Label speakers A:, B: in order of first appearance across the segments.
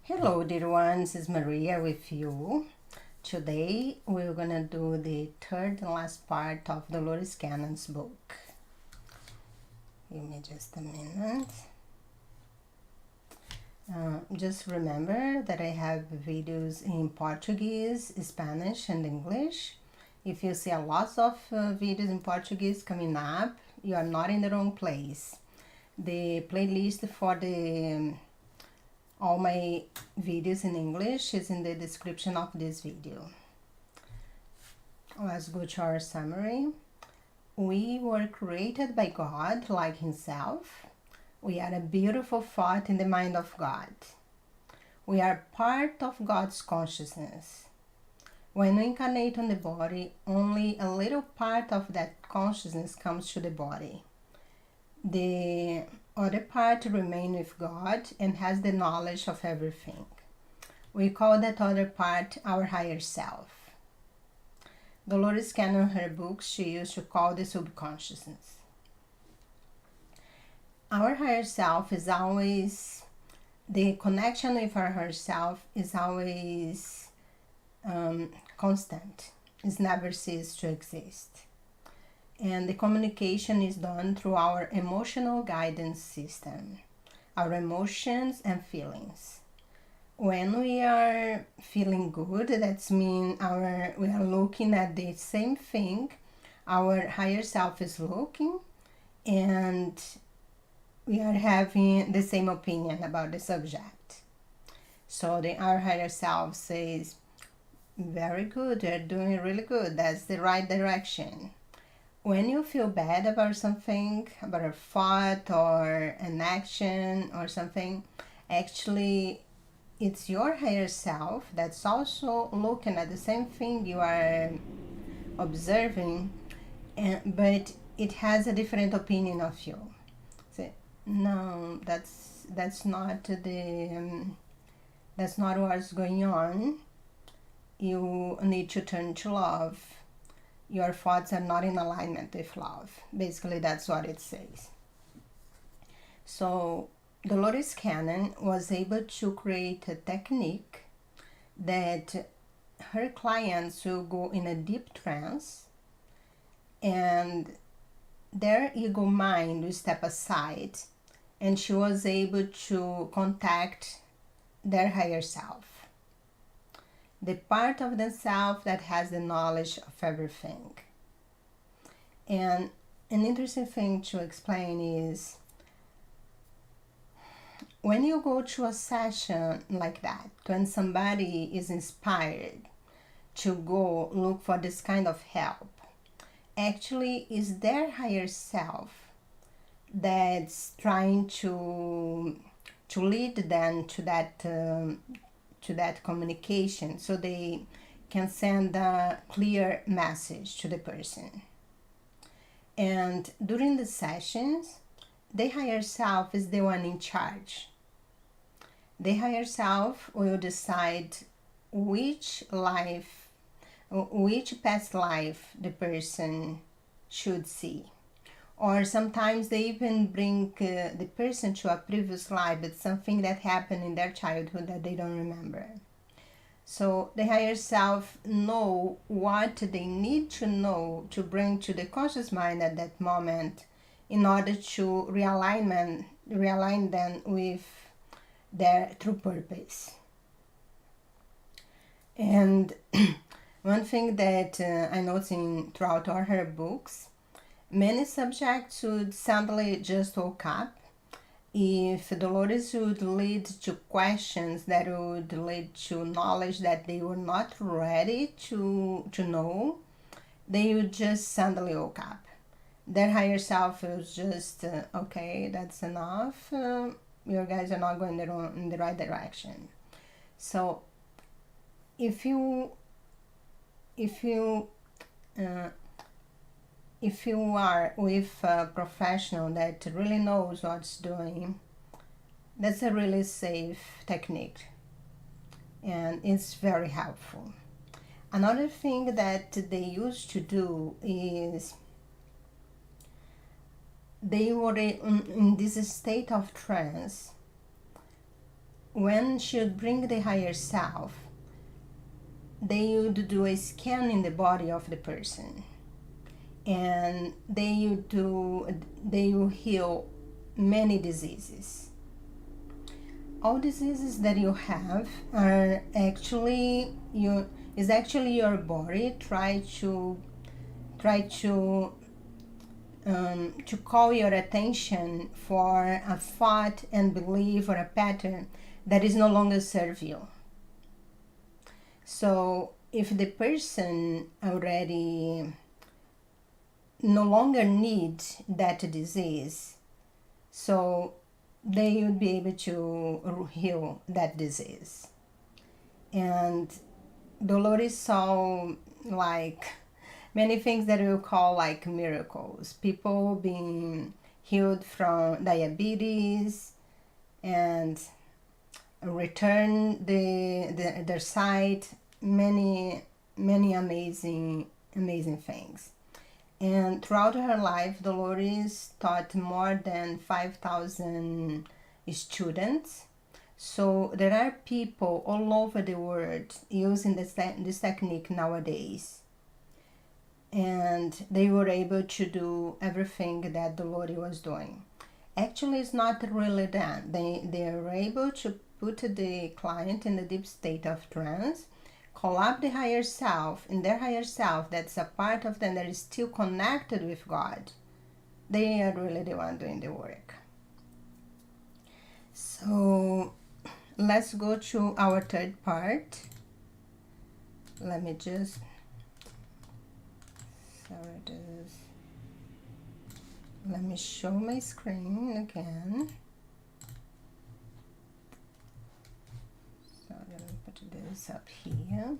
A: Hello dear ones, it's Maria with you. Today we're gonna do the third and last part of Dolores Cannon's book. Give me just a minute. Just remember that I have videos in Portuguese, Spanish and English. If you see a lot of videos in Portuguese coming up, you are not in the wrong place. The playlist for all my videos in English is in the description of this video. Let's go to our summary. We were created by God like Himself. We are a beautiful thought in the mind of God. We are part of God's consciousness. When we incarnate on the body, only a little part of that consciousness comes to the body. The other part remains with God and has the knowledge of everything. We call that other part our higher self. Dolores Cannon, in her books, she used to call the subconsciousness. Our higher self is always, the connection with our higher self is always constant. It never ceases to exist. And the communication is done through our emotional guidance system, our emotions and feelings. When we are feeling good, that means we are looking at the same thing our higher self is looking, and we are having the same opinion about the subject. So our higher self says, very good, you're doing really good, that's the right direction. When you feel bad about something, about a thought or an action or something, actually it's your higher self that's also looking at the same thing you are observing, but it has a different opinion of you. So, no, that's not what's going on. You need to turn to love. Your thoughts are not in alignment with love. Basically, that's what it says. So Dolores Cannon was able to create a technique that her clients will go in a deep trance and their ego mind will step aside, and she was able to contact their higher self, the part of themselves that has the knowledge of everything. And an interesting thing to explain is, when you go to a session like that, when somebody is inspired to go look for this kind of help, actually is their higher self that's trying to lead them to that communication, so they can send a clear message to the person. And during the sessions, the higher self is the one in charge. The higher self will decide which past life the person should see. Or sometimes they even bring the person to a previous life, but something that happened in their childhood that they don't remember. So the higher self know what they need to know to bring to the conscious mind at that moment in order to realign them with their true purpose. And one thing that I noticed throughout all her books, many subjects would suddenly just woke up. If Dolores would lead to questions that would lead to knowledge that they were not ready to know, they would just suddenly woke up. Their higher self was just, okay, that's enough. You guys are not going in the right direction. So if you are with a professional that really knows what's doing, that's a really safe technique and it's very helpful. Another thing that they used to do is, they were in this state of trance when she would bring the higher self, they would do a scan in the body of the person, and they will heal many diseases. All diseases that you have are actually your body try to call your attention for a thought and belief or a pattern that is no longer serve you. So if the person already no longer needs that disease, so they would be able to heal that disease. And Dolores saw like many things that we call like miracles. People being healed from diabetes and return their sight, many amazing things. And throughout her life, Dolores taught more than 5,000 students. So there are people all over the world using this technique nowadays. And they were able to do everything that Dolores was doing. Actually, it's not really that. They are able to put the client in a deep state of trance, call up the higher self, in their higher self that's a part of them that is still connected with God. They are really the one doing the work. So let's go to our third part. Let me just, let me show my screen again. So let me put this up here.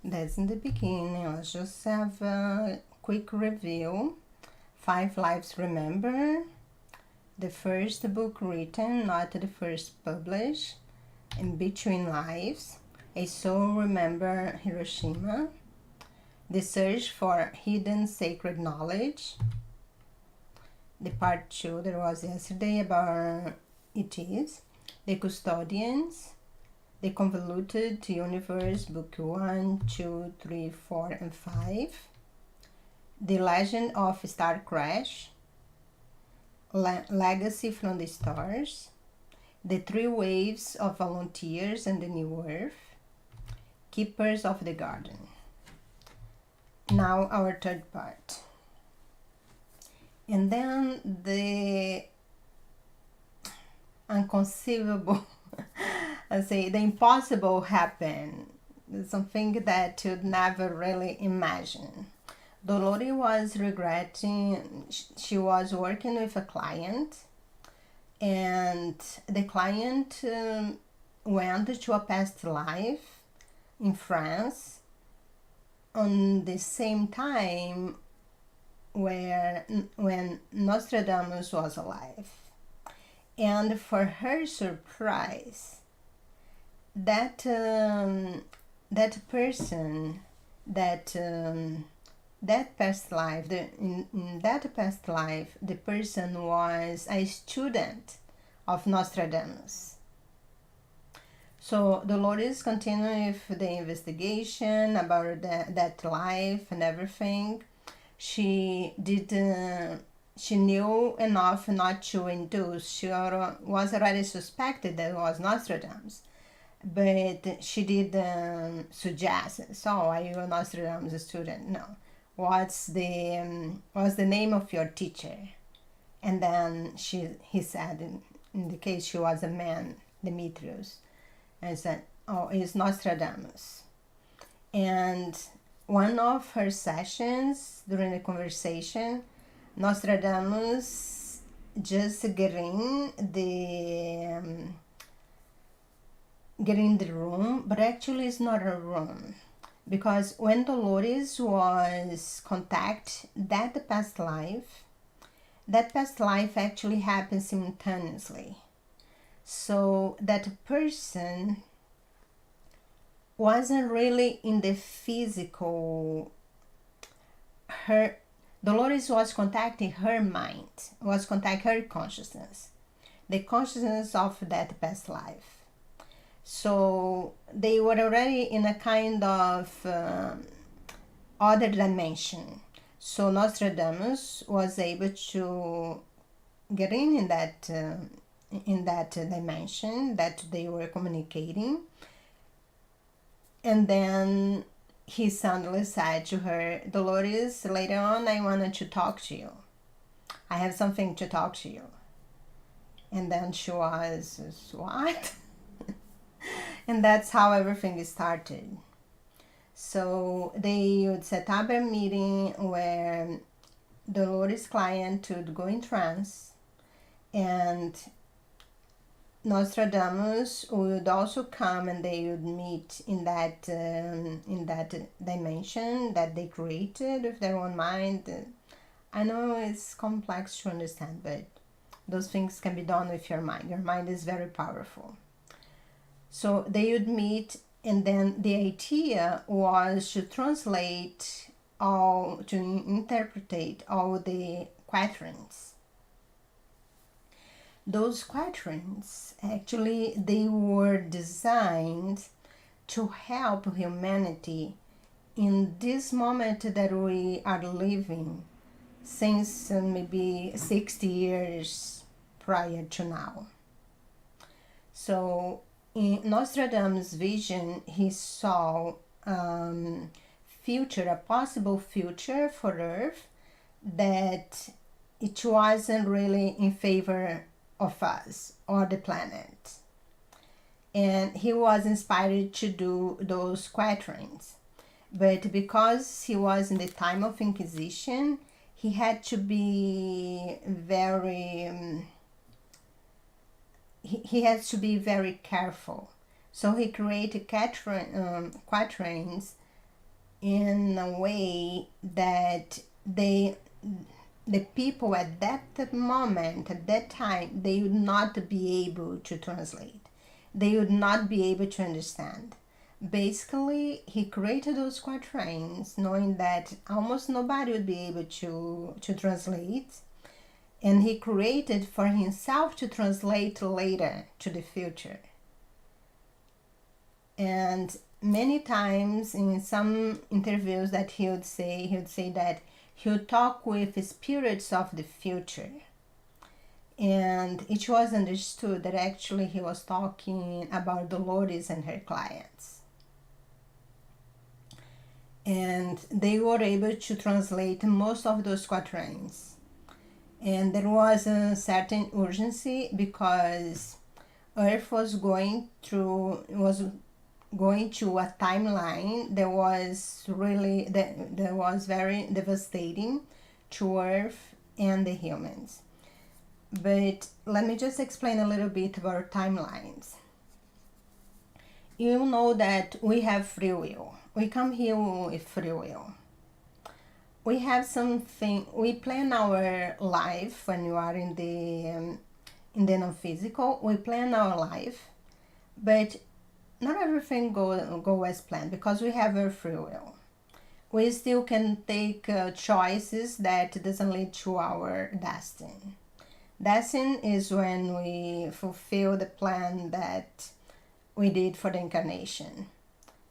A: That's in the beginning. Let's just have a quick review. 5 Lives Remember, the first book written, not the first published. In Between Lives, A Soul Remember Hiroshima, The Search for Hidden Sacred Knowledge, the part 2 that was yesterday about ETs, The Custodians, The Convoluted Universe, Book 1, 2, 3, 4, and 5, The Legend of Star Crash, Legacy from the Stars, The 3 Waves of Volunteers and the New Earth, Keepers of the Garden. Now our third part. And then the inconceivable, let's say the impossible happened. Something that you'd never really imagine. Dolores was regretting, she was working with a client, and the client went to a past life in France on the same time when Nostradamus was alive. And for her surprise, that person, that past life, in that past life, the person was a student of Nostradamus. So Dolores continued with the investigation about that life and everything. She knew enough not to induce. She was already suspected that it was Nostradamus, but she didn't suggest. So, are you a Nostradamus student? No. What's the name of your teacher? And then he said, in the case she was a man, Demetrius, and said, oh, it's Nostradamus. And one of her sessions during the conversation, Nostradamus just getting the room, but actually it's not a room, because when Dolores was contact that past life actually happened simultaneously. So that person wasn't really in the physical, Dolores was contacting her mind, was contacting her consciousness, the consciousness of that past life. So they were already in a kind of other dimension. So Nostradamus was able to get in that dimension that they were communicating, and then he suddenly said to her, Dolores, later on I wanted to talk to you. I have something to talk to you. And then she was, what? And that's how everything started. So they would set up a meeting where Dolores' client would go in trance, and Nostradamus would also come, and they would meet in that dimension that they created with their own mind. I know it's complex to understand, but those things can be done with your mind. Your mind is very powerful. So they would meet, and then the idea was to translate to interpret all the quatrains. Those quatrains, actually, they were designed to help humanity in this moment that we are living since maybe 60 years prior to now. So in Nostradamus' vision, he saw a possible future for Earth that it wasn't really in favor of us or the planet. And he was inspired to do those quatrains. But because he was in the time of Inquisition, he had to be very he has to be very careful. So he created quatrains in a way that the people at that moment, at that time, they would not be able to translate. They would not be able to understand. Basically, he created those quatrains knowing that almost nobody would be able to translate. And he created for himself to translate later to the future. And many times in some interviews that he would say that he would talk with spirits of the future. And it was understood that actually he was talking about Dolores and her clients. And they were able to translate most of those quatrains. And there was a certain urgency because Earth was going to a timeline that was very devastating to Earth and the humans. But let me just explain a little bit about timelines. You know that we have free will. We come here with free will. We have something, we plan our life when you are in the non-physical, we plan our life, but not everything go as planned because we have our free will. We still can take choices that doesn't lead to our destiny. Destiny is when we fulfill the plan that we did for the incarnation.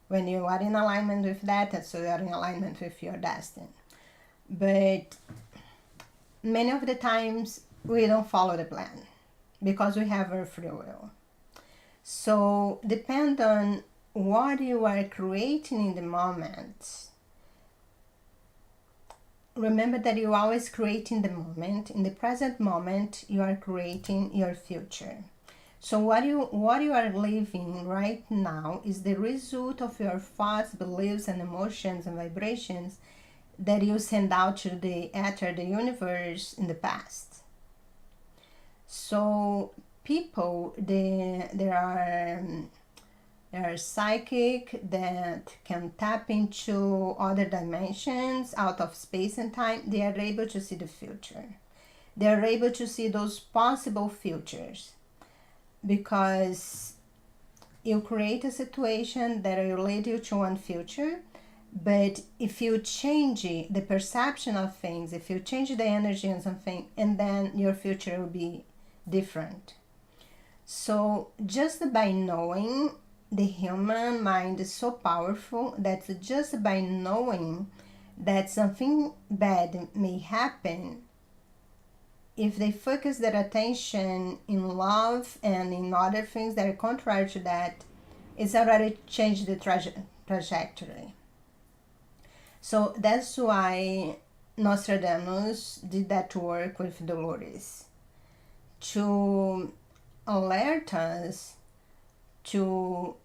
A: When you are in alignment with that, so you are in alignment with your destiny. But many of the times we don't follow the plan because we have our free will. So depend on what you are creating in the moment. Remember that you're always creating the moment. In the present moment, you are creating your future. So what you are living right now is the result of your thoughts, beliefs, and emotions and vibrations that you send out to the ether, the universe, in the past. So people, they are psychic that can tap into other dimensions out of space and time. They are able to see the future. They are able to see those possible futures because you create a situation that will lead you to one future, But if you change the perception of things, if you change the energy on something, and then your future will be different. So just by knowing, the human mind is so powerful that just by knowing that something bad may happen, if they focus their attention in love and in other things that are contrary to that, it's already changed the trajectory. So that's why Nostradamus did that work with Dolores, to alert us to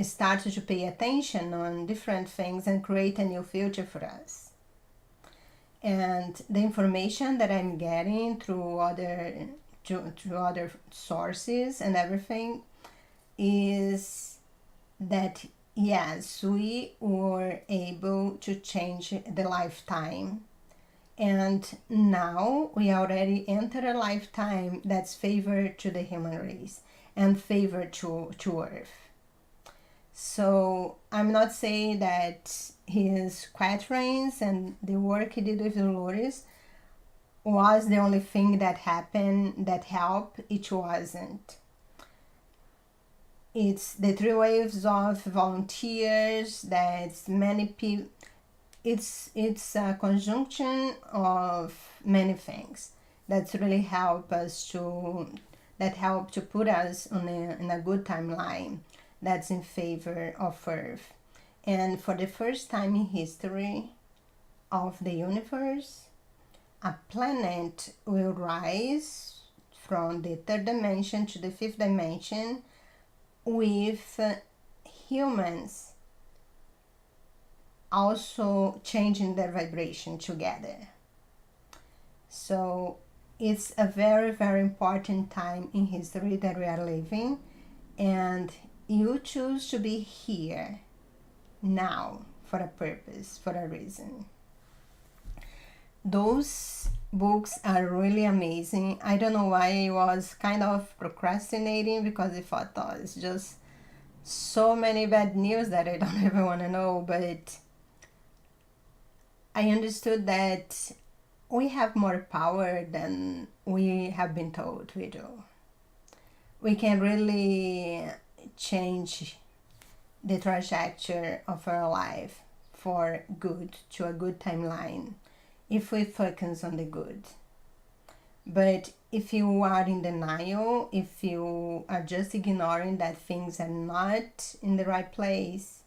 A: start to pay attention on different things and create a new future for us. And the information that I'm getting through other sources and everything is that yes, we were able to change the lifetime, and now we already enter a lifetime that's favored to the human race and favored to Earth. So I'm not saying that his quatrains and the work he did with Dolores was the only thing that happened that helped. It wasn't. It's the 3 waves of volunteers, that's many people. It's a conjunction of many things that's really help to put us in a good timeline that's in favor of Earth. And for the first time in history of the universe, a planet will rise from the 3rd dimension to the 5th dimension with humans also changing their vibration together. So it's a very, very important time in history that we are living, and you choose to be here now for a purpose, for a reason. Those books are really amazing. I don't know why I was kind of procrastinating, because I thought, oh, it's just so many bad news that I don't even want to know, but I understood that we have more power than we have been told we do. We can really change the trajectory of our life for good, to a good timeline, if we focus on the good. But if you are in denial, if you are just ignoring that things are not in the right place,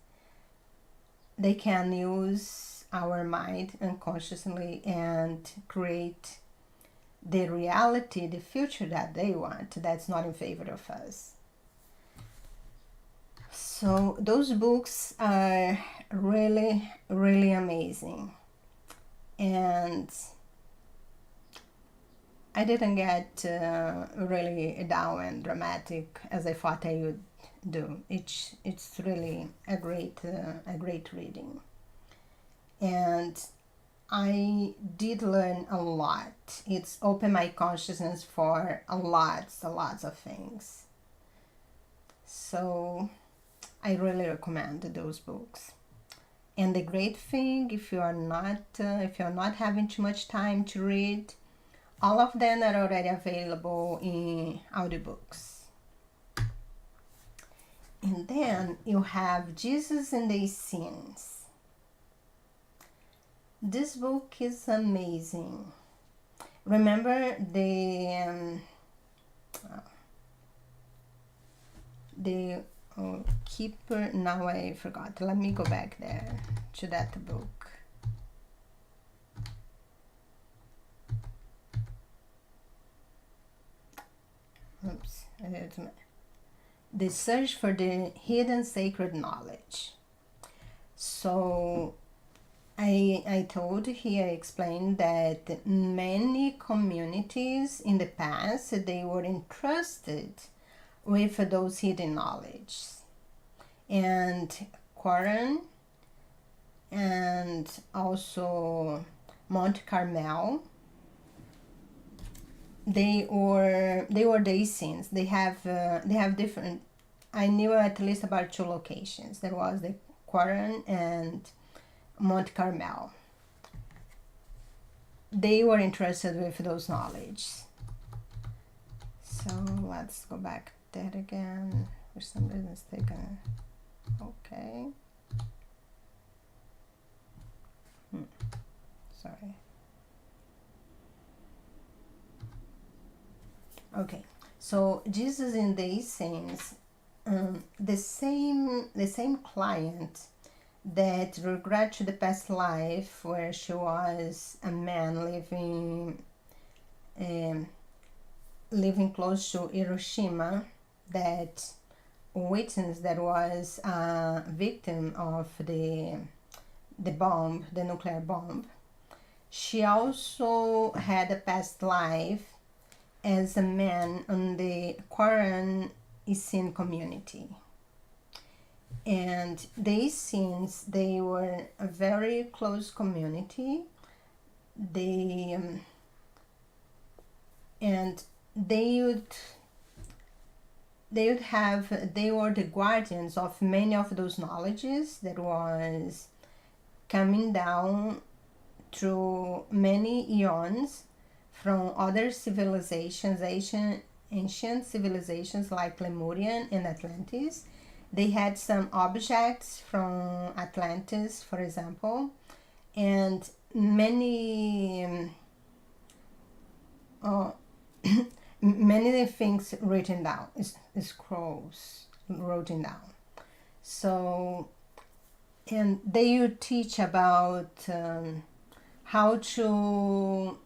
A: they can use our mind unconsciously and create the reality, the future that they want, that's not in favor of us. So those books are really, really amazing. And I didn't get really down and dramatic as I thought I would do. It's really a great reading, and I did learn a lot. It's opened my consciousness for a lot of things. So I really recommend those books. And the great thing, if you're not having too much time to read, all of them are already available in audiobooks. And then you have Jesus and the Sins. This book is amazing. Remember the keeper, now I forgot. Let me go back there to that book. Oops, The Search for the Hidden Sacred Knowledge. So I told here, I explained that many communities in the past, they were entrusted with those hidden knowledge. And Quran and also Mount Carmel, they were the scenes. They have different. I knew at least about 2 locations. There was the Quran and Mount Carmel. They were interested with those knowledge. So let's go back to that again. For some reason it's taken. Okay. Sorry. Okay. So Jesus in these scenes, the same client that regretted the past life where she was a man living close to Hiroshima, that witness that was a victim of the bomb, the nuclear bomb. She also had a past life as a man in the Korean Essene community. And these scenes, they were a very close community. They were the guardians of many of those knowledges that was coming down through many eons from other civilizations, ancient civilizations like Lemurian and Atlantis. They had some objects from Atlantis, for example, and many many things written down, scrolls written down. So, and they would teach about how to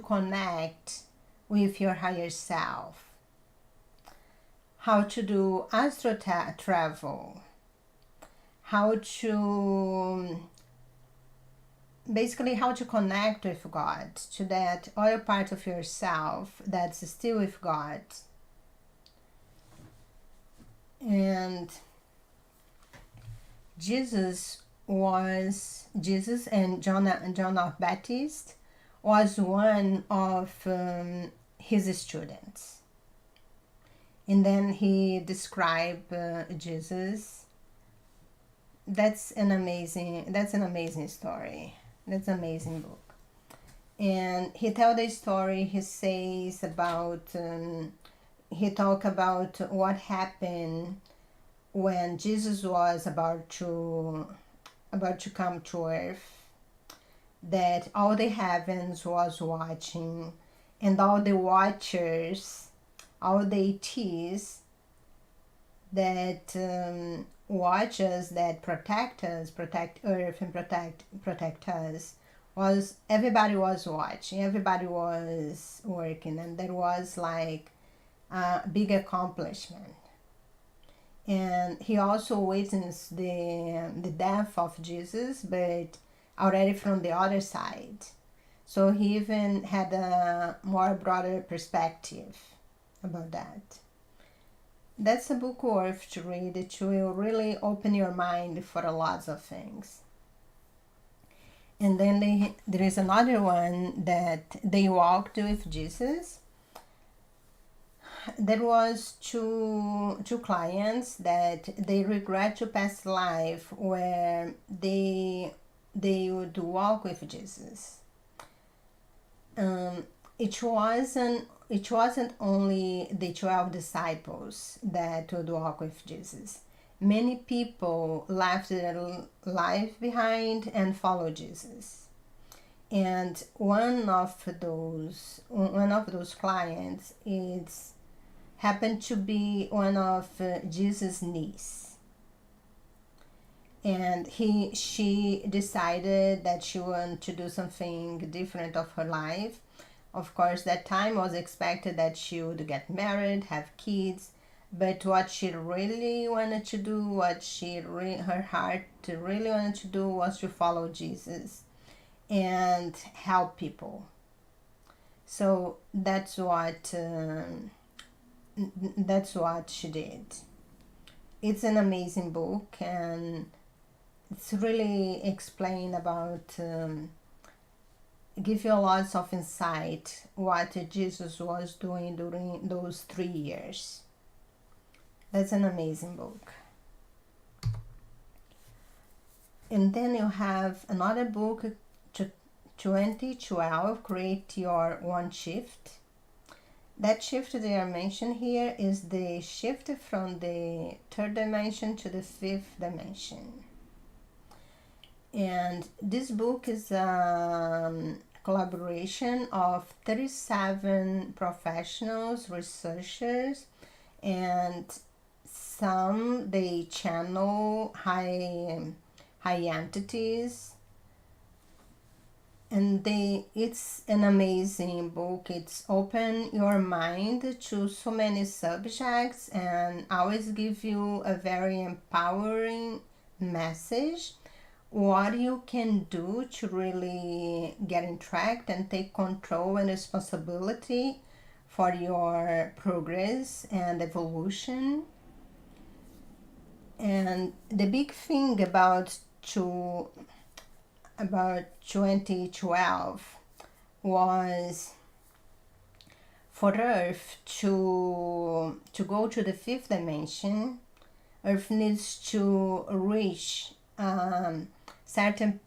A: connect with your higher self, how to do astral travel, how to basically how to connect with God, to that other part of yourself that's still with God. And Jesus and John of Baptist was one of his students. And then he described Jesus. That's an amazing story. That's an amazing book. And he tells the story. He says about he talk about what happened when Jesus was about to come to earth, that all the heavens was watching, and all the watchers, all the ETs that watch us, that protect us, protect earth and protect us, everybody was watching, everybody was working, and that was like a big accomplishment. And he also witnessed the death of Jesus, but already from the other side. So he even had a more broader perspective about that. That's a book worth to read. It will really open your mind for a lot of things. And then there is another one that they walked with Jesus. There was two clients that they regret to past life where they would walk with Jesus. It wasn't only the 12 disciples that would walk with Jesus. Many people left their life behind and followed Jesus. And one of those clients happened to be one of Jesus' niece. And she decided that she wanted to do something different of her life. Of course, that time was expected that she would get married, have kids, but what she really wanted to do, her heart really wanted to do, was to follow Jesus and help people. So that's what she did. It's an amazing book, and it's really explain about give you lots of insight what Jesus was doing during those 3 years. That's an amazing book. And then you have another book, 2012, Create Your One Shift. That shift they are mentioned here is the shift from the third dimension to the fifth dimension. And this book is a collaboration of 37 professionals, researchers, and some they channel high entities, and it's an amazing book. It's open your mind to so many subjects and always give you a very empowering message what you can do to really get in track and take control and responsibility for your progress and evolution. And the big thing about 2012 was for Earth to go to the fifth dimension. Earth needs to reach certain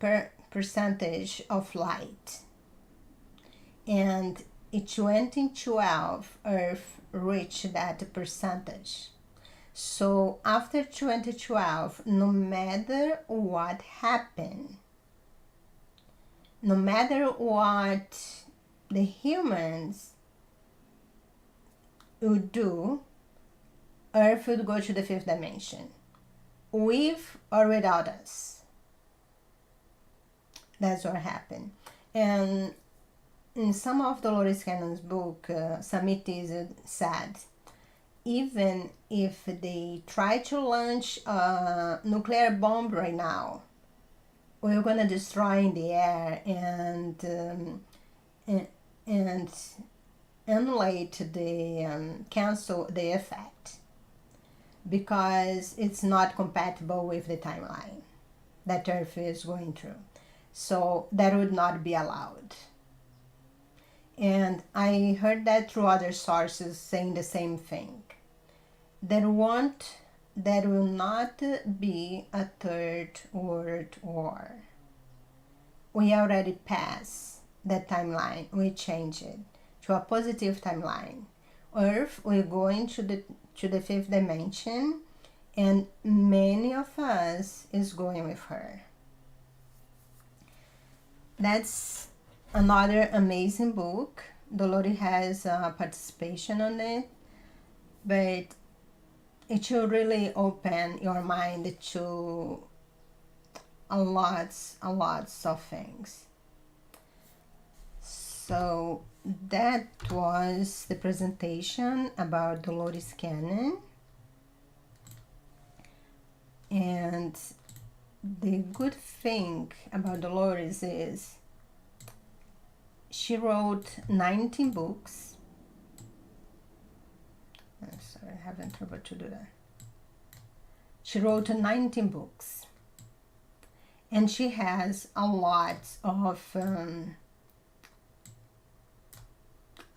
A: percentage of light, and in 2012 Earth reached that percentage. So after 2012, no matter what happened, no matter what the humans would do, Earth would go to the fifth dimension, with or without us. That's what happened. And in some of Dolores Cannon's book, Samitis said, even if they try to launch a nuclear bomb right now, we're gonna destroy in the air and annihilate cancel the effect, because it's not compatible with the timeline that Earth is going through. So that would not be allowed. And I heard that through other sources saying the same thing. There will not be a third world war. We already passed that timeline. We changed it to a positive timeline. Earth will go into the fifth dimension, and many of us is going with her. That's another amazing book. Dolores has participation on it, but it should really open your mind to a lots of things. So that was the presentation about Dolores Cannon. And the good thing about Dolores is she wrote 19 books. I'm sorry, I'm having trouble to do that. She wrote 19 books. And she has a lot of...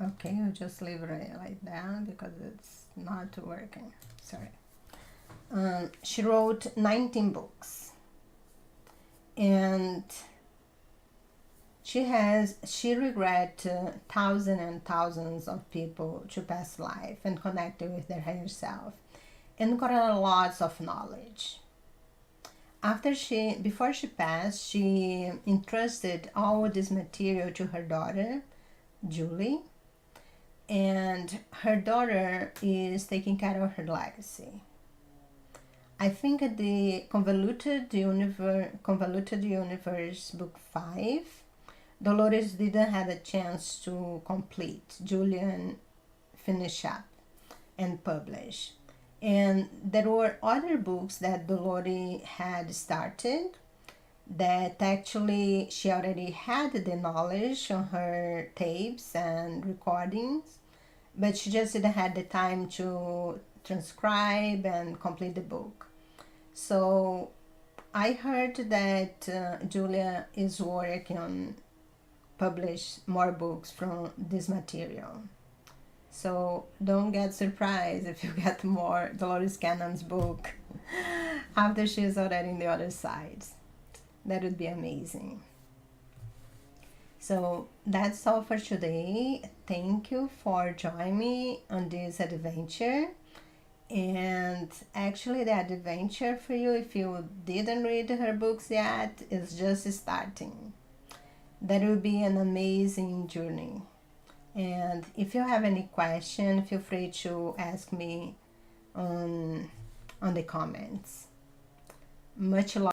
A: okay, I'll just leave it like that because it's not working. Sorry. She wrote 19 books. And she regrets thousands and thousands of people to past life and connected with their higher self, and got a lots of knowledge. Before she passed, she entrusted all this material to her daughter, Julie, and her daughter is taking care of her legacy. I think at the Convoluted Universe Book 5, Dolores didn't have a chance to complete. Julian finish up and publish. And there were other books that Dolores had started that actually she already had the knowledge on her tapes and recordings, but she just didn't have the time to transcribe and complete the book. So I heard that Julia is working on publish more books from this material. So don't get surprised if you get more Dolores Cannon's book after she's already in the other side. That would be amazing. So that's all for today. Thank you for joining me on this adventure. And actually, the adventure for you, if you didn't read her books yet, is just starting. That will be an amazing journey. And if you have any question, feel free to ask me on the comments. Much love.